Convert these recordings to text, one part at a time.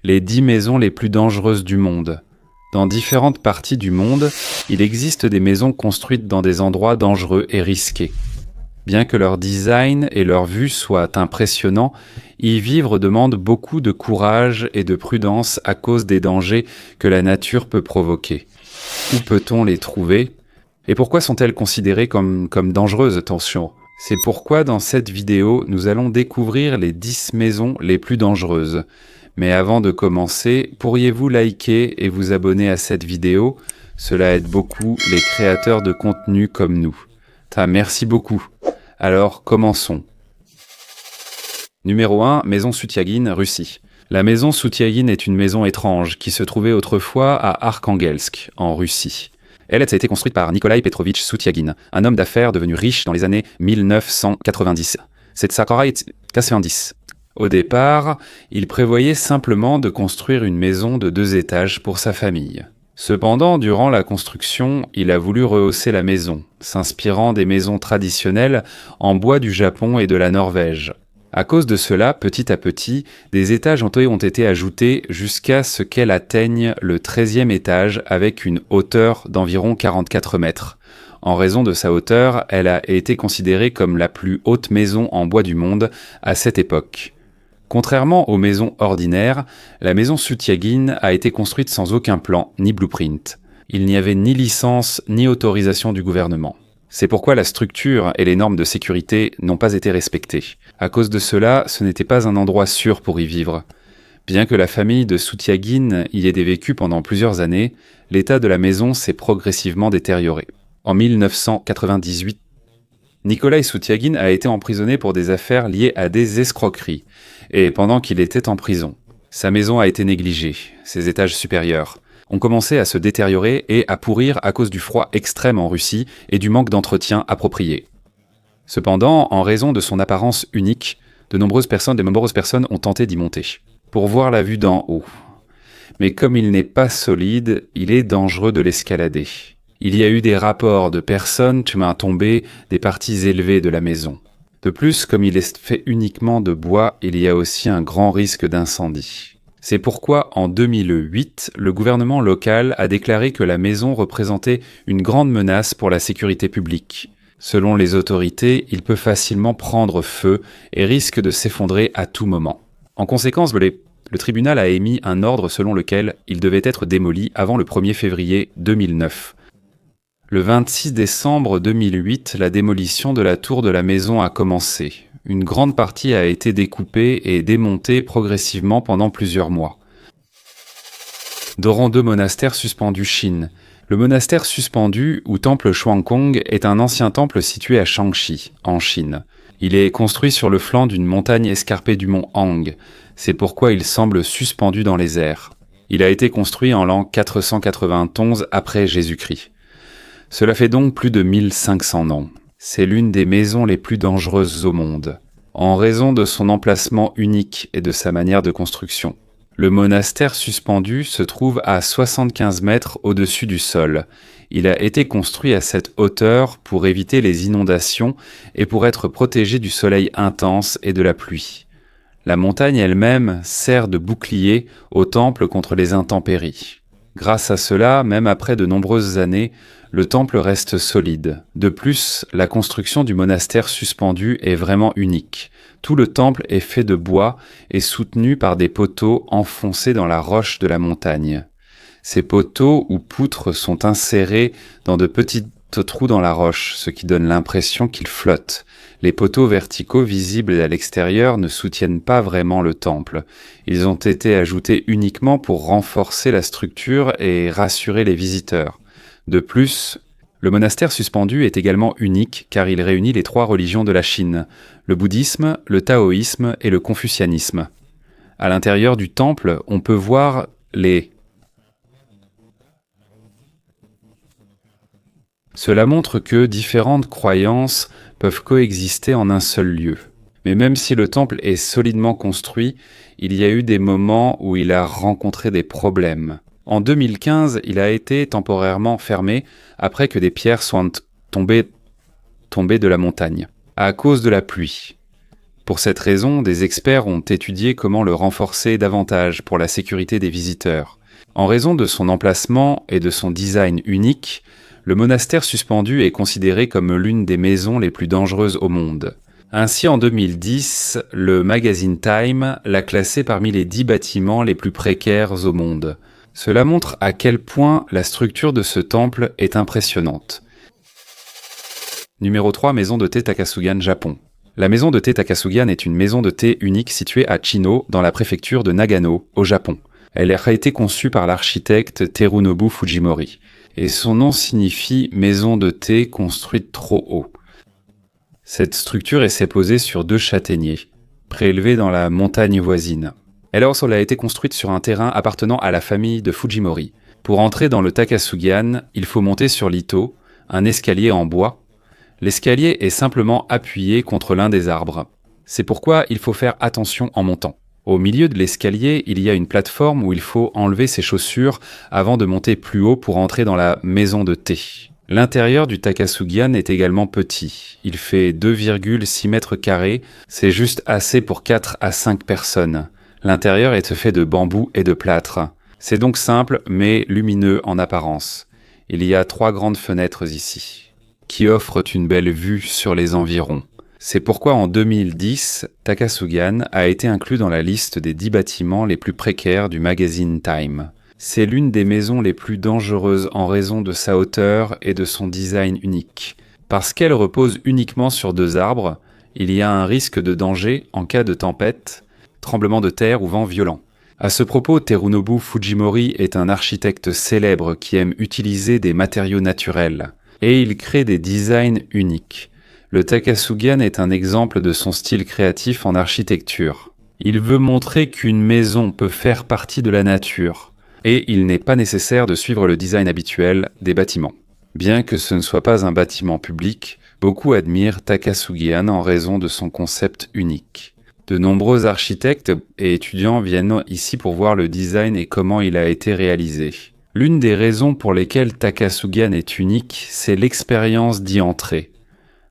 Les 10 maisons les plus dangereuses du monde. Dans différentes parties du monde, il existe des maisons construites dans des endroits dangereux et risqués. Bien que leur design et leur vue soient impressionnants, y vivre demande beaucoup de courage et de prudence à cause des dangers que la nature peut provoquer. Où peut-on les trouver? Et pourquoi sont-elles considérées comme dangereuses, attention? C'est pourquoi dans cette vidéo, nous allons découvrir les 10 maisons les plus dangereuses. Mais avant de commencer, pourriez-vous liker et vous abonner à cette vidéo? Cela aide beaucoup les créateurs de contenu comme nous. Merci beaucoup. Alors, commençons. Numéro 1, Maison Soutiagine, Russie. La maison Soutiagine est une maison étrange qui se trouvait autrefois à Arkhangelsk, en Russie. Elle a été construite par Nikolai Petrovitch Soutiagine, un homme d'affaires devenu riche dans les années 1990. C'est Sakharai 90. Au départ, il prévoyait simplement de construire une maison de 2 étages pour sa famille. Cependant, durant la construction, il a voulu rehausser la maison, s'inspirant des maisons traditionnelles en bois du Japon et de la Norvège. À cause de cela, petit à petit, des étages ont été ajoutés jusqu'à ce qu'elle atteigne le 13e étage avec une hauteur d'environ 44 mètres. En raison de sa hauteur, elle a été considérée comme la plus haute maison en bois du monde à cette époque. Contrairement aux maisons ordinaires, la maison Soutiagine a été construite sans aucun plan ni blueprint. Il n'y avait ni licence ni autorisation du gouvernement. C'est pourquoi la structure et les normes de sécurité n'ont pas été respectées. À cause de cela, ce n'était pas un endroit sûr pour y vivre. Bien que la famille de Soutiagine y ait vécu pendant plusieurs années, l'état de la maison s'est progressivement détérioré. En 1998, Nikolai Soutiagine a été emprisonné pour des affaires liées à des escroqueries, et pendant qu'il était en prison. Sa maison a été négligée, ses étages supérieurs ont commencé à se détériorer et à pourrir à cause du froid extrême en Russie et du manque d'entretien approprié. Cependant, en raison de son apparence unique, de nombreuses personnes ont tenté d'y monter, pour voir la vue d'en haut. Mais comme il n'est pas solide, il est dangereux de l'escalader. Il y a eu des rapports de personnes tombées des parties élevées de la maison. De plus, comme il est fait uniquement de bois, il y a aussi un grand risque d'incendie. C'est pourquoi, en 2008, le gouvernement local a déclaré que la maison représentait une grande menace pour la sécurité publique. Selon les autorités, il peut facilement prendre feu et risque de s'effondrer à tout moment. En conséquence, le tribunal a émis un ordre selon lequel il devait être démoli avant le 1er février 2009. Le 26 décembre 2008, la démolition de la tour de la maison a commencé. Une grande partie a été découpée et démontée progressivement pendant plusieurs mois. Doron 2 monastère suspendu Chine. Le monastère suspendu, ou temple Shuangkong, est un ancien temple situé à Shangxi, en Chine. Il est construit sur le flanc d'une montagne escarpée du mont Hang. C'est pourquoi il semble suspendu dans les airs. Il a été construit en l'an 491 après Jésus-Christ. Cela fait donc plus de 1500 ans. C'est l'une des maisons les plus dangereuses au monde, en raison de son emplacement unique et de sa manière de construction. Le monastère suspendu se trouve à 75 mètres au-dessus du sol. Il a été construit à cette hauteur pour éviter les inondations et pour être protégé du soleil intense et de la pluie. La montagne elle-même sert de bouclier au temple contre les intempéries. Grâce à cela, même après de nombreuses années, le temple reste solide. De plus, la construction du monastère suspendu est vraiment unique. Tout le temple est fait de bois et soutenu par des poteaux enfoncés dans la roche de la montagne. Ces poteaux ou poutres sont insérés dans de petits trous dans la roche, ce qui donne l'impression qu'ils flottent. Les poteaux verticaux visibles à l'extérieur ne soutiennent pas vraiment le temple. Ils ont été ajoutés uniquement pour renforcer la structure et rassurer les visiteurs. De plus, le monastère suspendu est également unique car il réunit les 3 religions de la Chine, le bouddhisme, le taoïsme et le confucianisme. À l'intérieur du temple, on peut voir Cela montre que différentes croyances peuvent coexister en un seul lieu. Mais même si le temple est solidement construit, il y a eu des moments où il a rencontré des problèmes. En 2015, il a été temporairement fermé après que des pierres soient tombées de la montagne, à cause de la pluie. Pour cette raison, des experts ont étudié comment le renforcer davantage pour la sécurité des visiteurs. En raison de son emplacement et de son design unique, le monastère suspendu est considéré comme l'une des maisons les plus dangereuses au monde. Ainsi, en 2010, le magazine Time l'a classé parmi les 10 bâtiments les plus précaires au monde. Cela montre à quel point la structure de ce temple est impressionnante. Numéro 3, maison de thé Takasugan, Japon. La maison de thé Takasugan est une maison de thé unique située à Chino, dans la préfecture de Nagano, au Japon. Elle a été conçue par l'architecte Terunobu Fujimori, et son nom signifie « maison de thé construite trop haut ». Cette structure est posée sur 2 châtaigniers, prélevés dans la montagne voisine. Elle a été construite sur un terrain appartenant à la famille de Fujimori. Pour entrer dans le Takasugan, il faut monter sur l'ito, un escalier en bois. L'escalier est simplement appuyé contre l'un des arbres. C'est pourquoi il faut faire attention en montant. Au milieu de l'escalier, il y a une plateforme où il faut enlever ses chaussures avant de monter plus haut pour entrer dans la maison de thé. L'intérieur du Takasugan est également petit. Il fait 2,6 mètres carrés, c'est juste assez pour 4 à 5 personnes. L'intérieur est fait de bambou et de plâtre. C'est donc simple, mais lumineux en apparence. Il y a 3 grandes fenêtres ici, qui offrent une belle vue sur les environs. C'est pourquoi en 2010, Takasugan a été inclus dans la liste des 10 bâtiments les plus précaires du magazine Time. C'est l'une des maisons les plus dangereuses en raison de sa hauteur et de son design unique. Parce qu'elle repose uniquement sur 2 arbres, il y a un risque de danger en cas de tempête, tremblement de terre ou vent violent. À ce propos, Terunobu Fujimori est un architecte célèbre qui aime utiliser des matériaux naturels. Et il crée des designs uniques. Le Takasugan est un exemple de son style créatif en architecture. Il veut montrer qu'une maison peut faire partie de la nature. Et il n'est pas nécessaire de suivre le design habituel des bâtiments. Bien que ce ne soit pas un bâtiment public, beaucoup admirent Takasugan en raison de son concept unique. De nombreux architectes et étudiants viennent ici pour voir le design et comment il a été réalisé. L'une des raisons pour lesquelles Takasugan est unique, c'est l'expérience d'y entrer.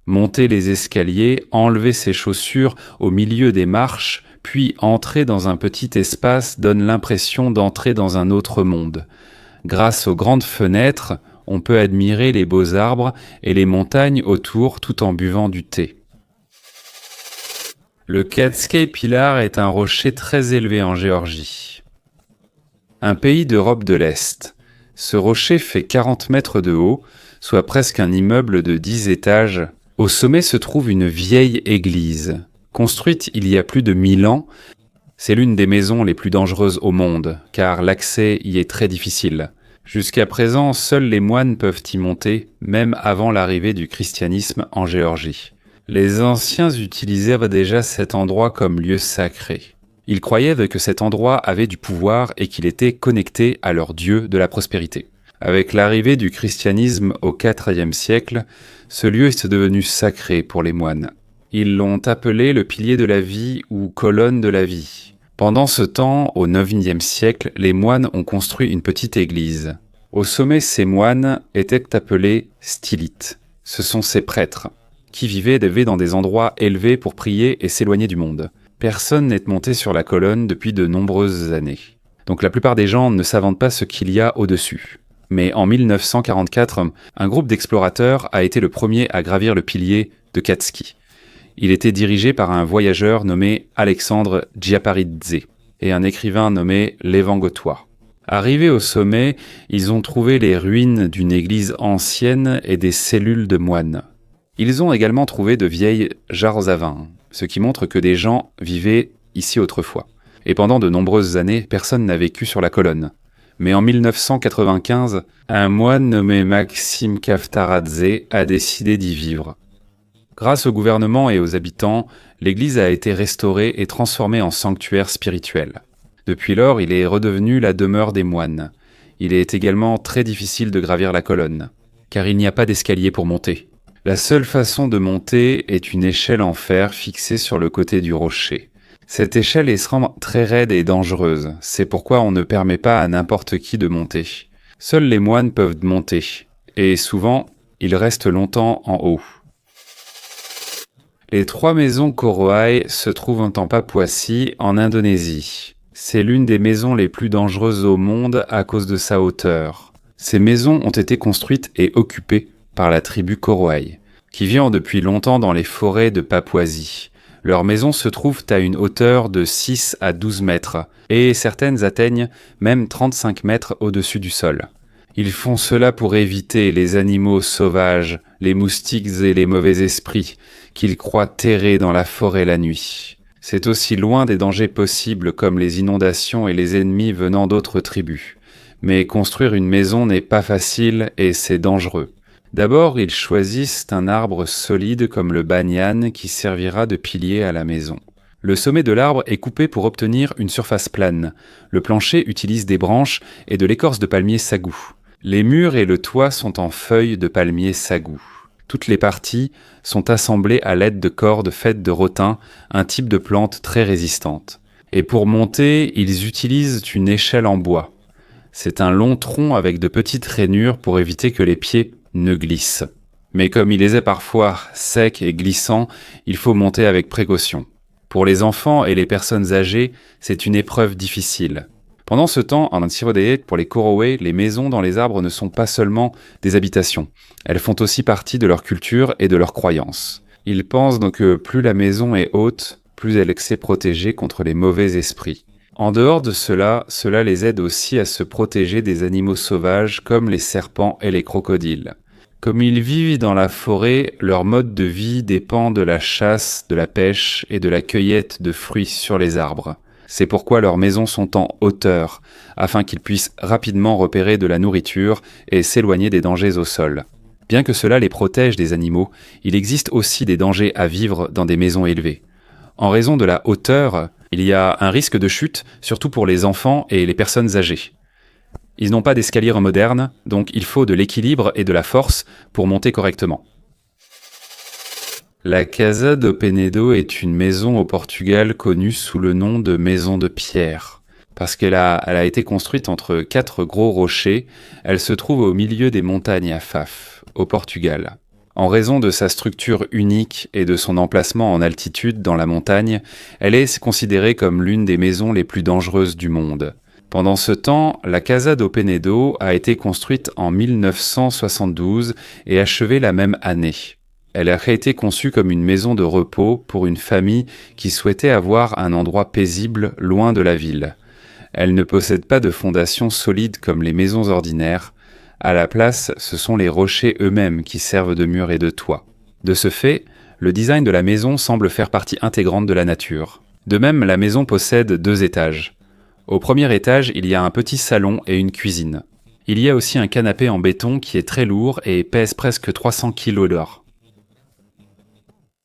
Monter les escaliers, enlever ses chaussures au milieu des marches, puis entrer dans un petit espace donne l'impression d'entrer dans un autre monde. Grâce aux grandes fenêtres, on peut admirer les beaux arbres et les montagnes autour tout en buvant du thé. Le Catskill Pillar est un rocher très élevé en Géorgie. Un pays d'Europe de l'Est. Ce rocher fait 40 mètres de haut, soit presque un immeuble de 10 étages. Au sommet se trouve une vieille église. Construite il y a plus de 1000 ans, c'est l'une des maisons les plus dangereuses au monde, car l'accès y est très difficile. Jusqu'à présent, seuls les moines peuvent y monter, même avant l'arrivée du christianisme en Géorgie. Les anciens utilisaient déjà cet endroit comme lieu sacré. Ils croyaient que cet endroit avait du pouvoir et qu'il était connecté à leur dieu de la prospérité. Avec l'arrivée du christianisme au IVe siècle, ce lieu est devenu sacré pour les moines. Ils l'ont appelé le pilier de la vie ou colonne de la vie. Pendant ce temps, au IXe siècle, les moines ont construit une petite église. Au sommet, ces moines étaient appelés stylites. Ce sont ces prêtres qui vivaient dans des endroits élevés pour prier et s'éloigner du monde. Personne n'est monté sur la colonne depuis de nombreuses années. Donc la plupart des gens ne savent pas ce qu'il y a au-dessus. Mais en 1944, un groupe d'explorateurs a été le premier à gravir le pilier de Catskill. Il était dirigé par un voyageur nommé Alexandre Giaparidze et un écrivain nommé Lévan Gotois. Arrivés au sommet, ils ont trouvé les ruines d'une église ancienne et des cellules de moines. Ils ont également trouvé de vieilles jarres à vin, ce qui montre que des gens vivaient ici autrefois. Et pendant de nombreuses années, personne n'a vécu sur la colonne. Mais en 1995, un moine nommé Maxime Kaftaradze a décidé d'y vivre. Grâce au gouvernement et aux habitants, l'église a été restaurée et transformée en sanctuaire spirituel. Depuis lors, il est redevenu la demeure des moines. Il est également très difficile de gravir la colonne, car il n'y a pas d'escalier pour monter. La seule façon de monter est une échelle en fer fixée sur le côté du rocher. Cette échelle est très raide et dangereuse, c'est pourquoi on ne permet pas à n'importe qui de monter. Seuls les moines peuvent monter, et souvent, ils restent longtemps en haut. Les 3 maisons Koroai se trouvent en Papouasie, en Indonésie. C'est l'une des maisons les plus dangereuses au monde à cause de sa hauteur. Ces maisons ont été construites et occupées par la tribu Koroai, qui vit depuis longtemps dans les forêts de Papouasie. Leurs maisons se trouvent à une hauteur de 6 à 12 mètres, et certaines atteignent même 35 mètres au-dessus du sol. Ils font cela pour éviter les animaux sauvages, les moustiques et les mauvais esprits, qu'ils croient terrés dans la forêt la nuit. C'est aussi loin des dangers possibles comme les inondations et les ennemis venant d'autres tribus. Mais construire une maison n'est pas facile et c'est dangereux. D'abord, ils choisissent un arbre solide comme le banyan qui servira de pilier à la maison. Le sommet de l'arbre est coupé pour obtenir une surface plane. Le plancher utilise des branches et de l'écorce de palmier sagou. Les murs et le toit sont en feuilles de palmier sagou. Toutes les parties sont assemblées à l'aide de cordes faites de rotin, un type de plante très résistante. Et pour monter, ils utilisent une échelle en bois. C'est un long tronc avec de petites rainures pour éviter que les pieds ne glissent. Mais comme il est parfois sec et glissant, il faut monter avec précaution. Pour les enfants et les personnes âgées, c'est une épreuve difficile. Pendant ce temps, en Antirodéé, pour les Korowe, les maisons dans les arbres ne sont pas seulement des habitations. Elles font aussi partie de leur culture et de leurs croyances. Ils pensent donc que plus la maison est haute, plus elle est protégée contre les mauvais esprits. En dehors de cela les aide aussi à se protéger des animaux sauvages comme les serpents et les crocodiles. Comme ils vivent dans la forêt, leur mode de vie dépend de la chasse, de la pêche et de la cueillette de fruits sur les arbres. C'est pourquoi leurs maisons sont en hauteur, afin qu'ils puissent rapidement repérer de la nourriture et s'éloigner des dangers au sol. Bien que cela les protège des animaux, il existe aussi des dangers à vivre dans des maisons élevées. En raison de la hauteur, il y a un risque de chute, surtout pour les enfants et les personnes âgées. Ils n'ont pas d'escalier moderne, donc il faut de l'équilibre et de la force pour monter correctement. La Casa do Penedo est une maison au Portugal connue sous le nom de maison de pierre. Parce qu'elle a été construite entre 4 gros rochers, elle se trouve au milieu des montagnes Afaf, au Portugal. En raison de sa structure unique et de son emplacement en altitude dans la montagne, elle est considérée comme l'une des maisons les plus dangereuses du monde. Pendant ce temps, la Casa do Penedo a été construite en 1972 et achevée la même année. Elle a été conçue comme une maison de repos pour une famille qui souhaitait avoir un endroit paisible loin de la ville. Elle ne possède pas de fondation solide comme les maisons ordinaires. À la place, ce sont les rochers eux-mêmes qui servent de mur et de toit. De ce fait, le design de la maison semble faire partie intégrante de la nature. De même, la maison possède 2 étages. Au premier étage, il y a un petit salon et une cuisine. Il y a aussi un canapé en béton qui est très lourd et pèse presque 300 kg d'or.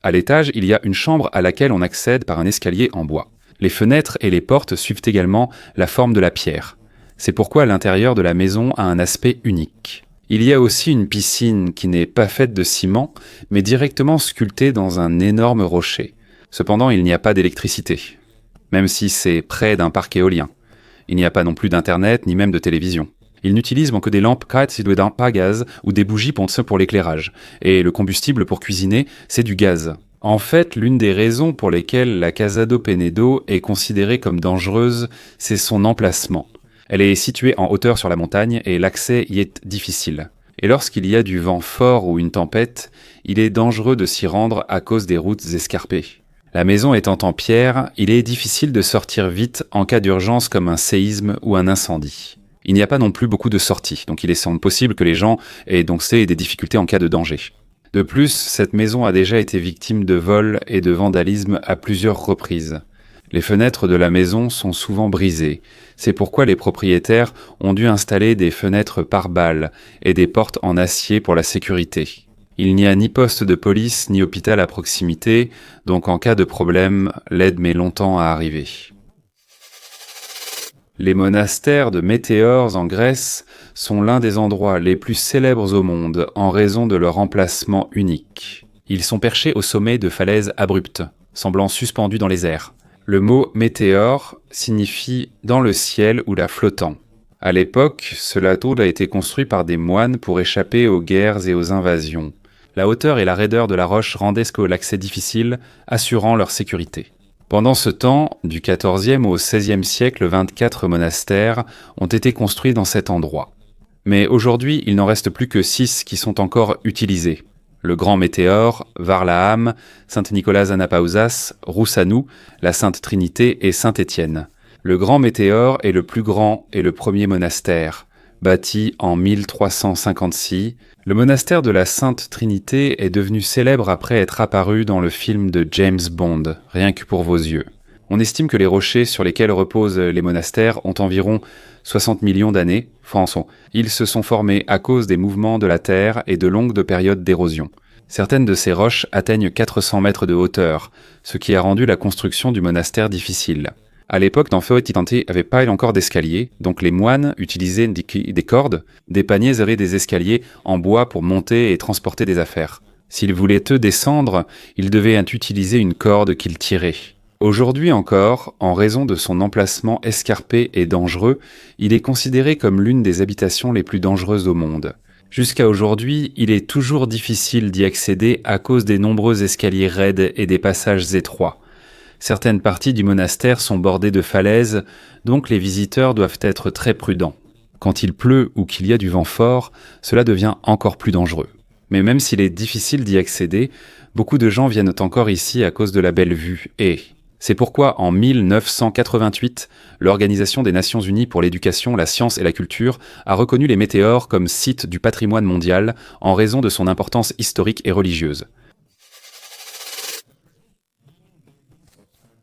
À l'étage, il y a une chambre à laquelle on accède par un escalier en bois. Les fenêtres et les portes suivent également la forme de la pierre. C'est pourquoi l'intérieur de la maison a un aspect unique. Il y a aussi une piscine qui n'est pas faite de ciment, mais directement sculptée dans un énorme rocher. Cependant, il n'y a pas d'électricité, même si c'est près d'un parc éolien. Il n'y a pas non plus d'internet, ni même de télévision. Ils n'utilisent que des lampes à gaz ou des bougies pour l'éclairage. Et le combustible pour cuisiner, c'est du gaz. En fait, l'une des raisons pour lesquelles la Casa do Penedo est considérée comme dangereuse, c'est son emplacement. Elle est située en hauteur sur la montagne et l'accès y est difficile. Et lorsqu'il y a du vent fort ou une tempête, il est dangereux de s'y rendre à cause des routes escarpées. La maison étant en pierre, il est difficile de sortir vite en cas d'urgence comme un séisme ou un incendie. Il n'y a pas non plus beaucoup de sorties, donc il est semble possible que les gens aient donc des difficultés en cas de danger. De plus, cette maison a déjà été victime de vols et de vandalisme à plusieurs reprises. Les fenêtres de la maison sont souvent brisées. C'est pourquoi les propriétaires ont dû installer des fenêtres pare-balles et des portes en acier pour la sécurité. Il n'y a ni poste de police ni hôpital à proximité, donc en cas de problème, l'aide met longtemps à arriver. Les monastères de météores en Grèce sont l'un des endroits les plus célèbres au monde en raison de leur emplacement unique. Ils sont perchés au sommet de falaises abruptes, semblant suspendus dans les airs. Le mot météore signifie « dans le ciel » ou « la flottant ». À l'époque, ce château a été construit par des moines pour échapper aux guerres et aux invasions. La hauteur et la raideur de la roche rendaient l'accès difficile, assurant leur sécurité. Pendant ce temps, du XIVe au XVIe siècle, 24 monastères ont été construits dans cet endroit. Mais aujourd'hui, il n'en reste plus que 6 qui sont encore utilisés. Le Grand Météore, Varlaam, Saint-Nicolas Anapausas, Roussanou, la Sainte Trinité et Saint-Étienne. Le Grand Météore est le plus grand et le premier monastère, bâti en 1356. Le monastère de la Sainte Trinité est devenu célèbre après être apparu dans le film de James Bond, Rien que pour vos yeux. On estime que les rochers sur lesquels reposent les monastères ont environ 60 millions d'années. Ils se sont formés à cause des mouvements de la Terre et de longues périodes d'érosion. Certaines de ces roches atteignent 400 mètres de hauteur, ce qui a rendu la construction du monastère difficile. À l'époque, dans Feuertitante avait pas encore d'escalier, donc les moines utilisaient des cordes, des paniers et des escaliers en bois pour monter et transporter des affaires. S'ils voulaient descendre, ils devaient utiliser une corde qu'ils tiraient. Aujourd'hui encore, en raison de son emplacement escarpé et dangereux, il est considéré comme l'une des habitations les plus dangereuses au monde. Jusqu'à aujourd'hui, il est toujours difficile d'y accéder à cause des nombreux escaliers raides et des passages étroits. Certaines parties du monastère sont bordées de falaises, donc les visiteurs doivent être très prudents. Quand il pleut ou qu'il y a du vent fort, cela devient encore plus dangereux. Mais même s'il est difficile d'y accéder, beaucoup de gens viennent encore ici à cause de la belle vue et... C'est pourquoi, en 1988, l'Organisation des Nations Unies pour l'éducation, la science et la culture a reconnu les météores comme site du patrimoine mondial en raison de son importance historique et religieuse.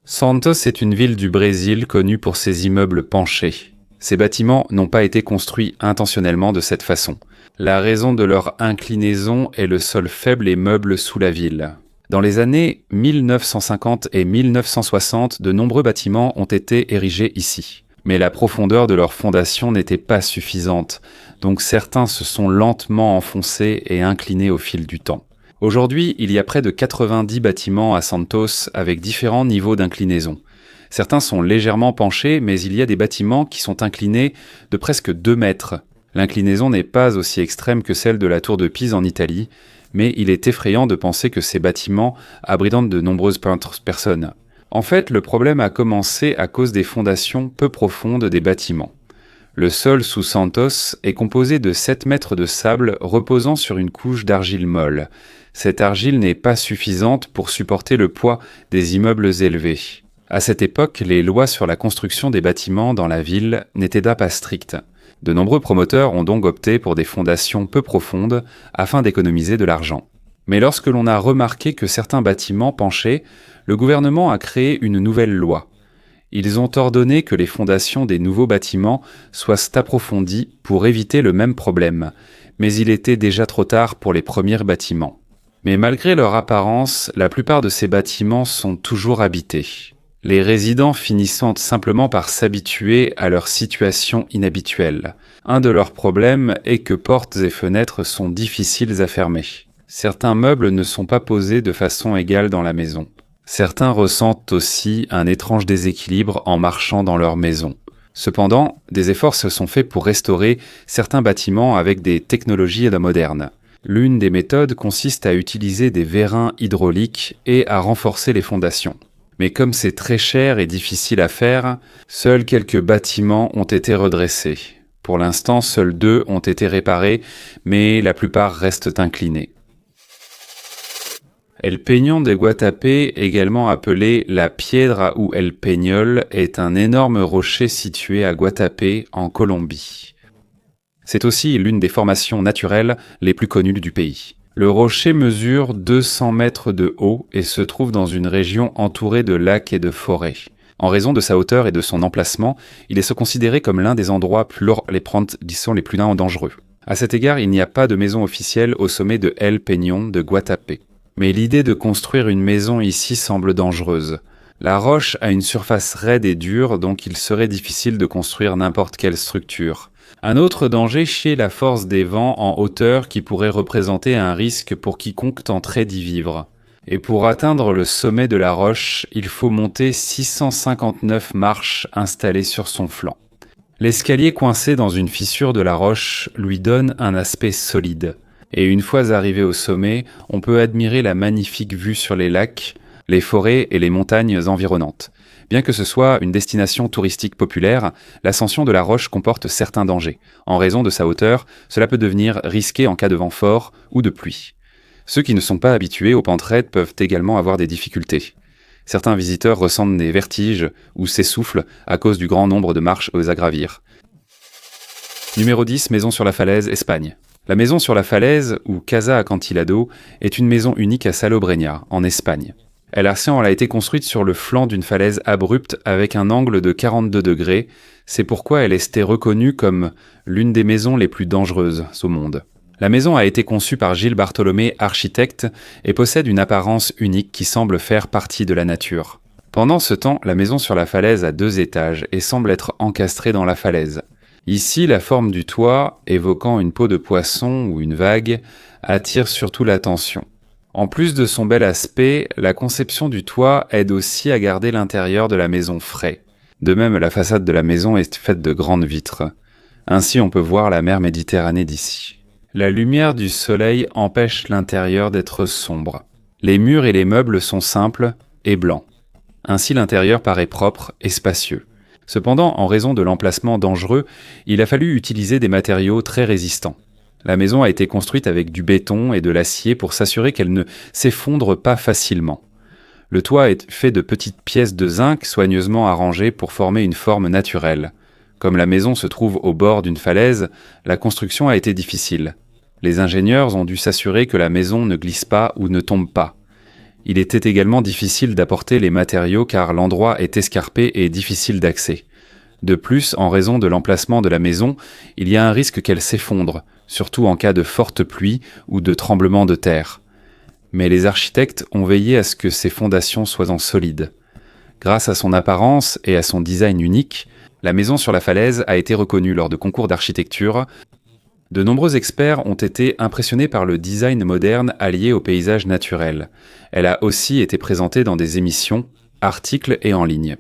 Santos est une ville du Brésil connue pour ses immeubles penchés. Ces bâtiments n'ont pas été construits intentionnellement de cette façon. La raison de leur inclinaison est le sol faible et meuble sous la ville. Dans les années 1950 et 1960, de nombreux bâtiments ont été érigés ici. Mais la profondeur de leurs fondations n'était pas suffisante, donc certains se sont lentement enfoncés et inclinés au fil du temps. Aujourd'hui, il y a près de 90 bâtiments à Santos avec différents niveaux d'inclinaison. Certains sont légèrement penchés, mais il y a des bâtiments qui sont inclinés de presque 2 mètres. L'inclinaison n'est pas aussi extrême que celle de la tour de Pise en Italie, mais il est effrayant de penser que ces bâtiments abritent de nombreuses personnes. En fait, le problème a commencé à cause des fondations peu profondes des bâtiments. Le sol sous Santos est composé de 7 mètres de sable reposant sur une couche d'argile molle. Cette argile n'est pas suffisante pour supporter le poids des immeubles élevés. À cette époque, les lois sur la construction des bâtiments dans la ville n'étaient pas strictes. De nombreux promoteurs ont donc opté pour des fondations peu profondes afin d'économiser de l'argent. Mais lorsque l'on a remarqué que certains bâtiments penchaient, le gouvernement a créé une nouvelle loi. Ils ont ordonné que les fondations des nouveaux bâtiments soient approfondies pour éviter le même problème, mais il était déjà trop tard pour les premiers bâtiments. Mais malgré leur apparence, la plupart de ces bâtiments sont toujours habités. Les résidents finissant simplement par s'habituer à leur situation inhabituelle. Un de leurs problèmes est que portes et fenêtres sont difficiles à fermer. Certains meubles ne sont pas posés de façon égale dans la maison. Certains ressentent aussi un étrange déséquilibre en marchant dans leur maison. Cependant, des efforts se sont faits pour restaurer certains bâtiments avec des technologies modernes. L'une des méthodes consiste à utiliser des vérins hydrauliques et à renforcer les fondations. Mais comme c'est très cher et difficile à faire, seuls quelques bâtiments ont été redressés. Pour l'instant, seuls 2 ont été réparés, mais la plupart restent inclinés. El Peñón de Guatapé, également appelé la Piedra ou El Peñol, est un énorme rocher situé à Guatapé, en Colombie. C'est aussi l'une des formations naturelles les plus connues du pays. Le rocher mesure 200 mètres de haut et se trouve dans une région entourée de lacs et de forêts. En raison de sa hauteur et de son emplacement, il est considéré comme l'un des endroits les plus dangereux. À cet égard, il n'y a pas de maison officielle au sommet de El Peñón de Guatapé. Mais l'idée de construire une maison ici semble dangereuse. La roche a une surface raide et dure, donc il serait difficile de construire n'importe quelle structure. Un autre danger est la force des vents en hauteur qui pourrait représenter un risque pour quiconque tenterait d'y vivre. Et pour atteindre le sommet de la roche, il faut monter 659 marches installées sur son flanc. L'escalier coincé dans une fissure de la roche lui donne un aspect solide. Et une fois arrivé au sommet, on peut admirer la magnifique vue sur les lacs, les forêts et les montagnes environnantes. Bien que ce soit une destination touristique populaire, l'ascension de la roche comporte certains dangers. En raison de sa hauteur, cela peut devenir risqué en cas de vent fort ou de pluie. Ceux qui ne sont pas habitués aux pentes raides peuvent également avoir des difficultés. Certains visiteurs ressentent des vertiges ou s'essoufflent à cause du grand nombre de marches à gravir. Numéro 10, Maison sur la Falaise, Espagne. La Maison sur la Falaise, ou Casa Acantilado, est une maison unique à Salobreña, en Espagne. Elle a été construite sur le flanc d'une falaise abrupte avec un angle de 42 degrés, c'est pourquoi elle est reconnue comme l'une des maisons les plus dangereuses au monde. La maison a été conçue par Gilles Bartholomé, architecte, et possède une apparence unique qui semble faire partie de la nature. Pendant ce temps, la maison sur la falaise a 2 étages et semble être encastrée dans la falaise. Ici, la forme du toit, évoquant une peau de poisson ou une vague, attire surtout l'attention. En plus de son bel aspect, la conception du toit aide aussi à garder l'intérieur de la maison frais. De même, la façade de la maison est faite de grandes vitres. Ainsi, on peut voir la mer Méditerranée d'ici. La lumière du soleil empêche l'intérieur d'être sombre. Les murs et les meubles sont simples et blancs. Ainsi, l'intérieur paraît propre et spacieux. Cependant, en raison de l'emplacement dangereux, il a fallu utiliser des matériaux très résistants. La maison a été construite avec du béton et de l'acier pour s'assurer qu'elle ne s'effondre pas facilement. Le toit est fait de petites pièces de zinc soigneusement arrangées pour former une forme naturelle. Comme la maison se trouve au bord d'une falaise, la construction a été difficile. Les ingénieurs ont dû s'assurer que la maison ne glisse pas ou ne tombe pas. Il était également difficile d'apporter les matériaux car l'endroit est escarpé et difficile d'accès. De plus, en raison de l'emplacement de la maison, il y a un risque qu'elle s'effondre, surtout en cas de forte pluie ou de tremblement de terre. Mais les architectes ont veillé à ce que ces fondations soient solides. Grâce à son apparence et à son design unique, la maison sur la falaise a été reconnue lors de concours d'architecture. De nombreux experts ont été impressionnés par le design moderne allié au paysage naturel. Elle a aussi été présentée dans des émissions, articles et en ligne.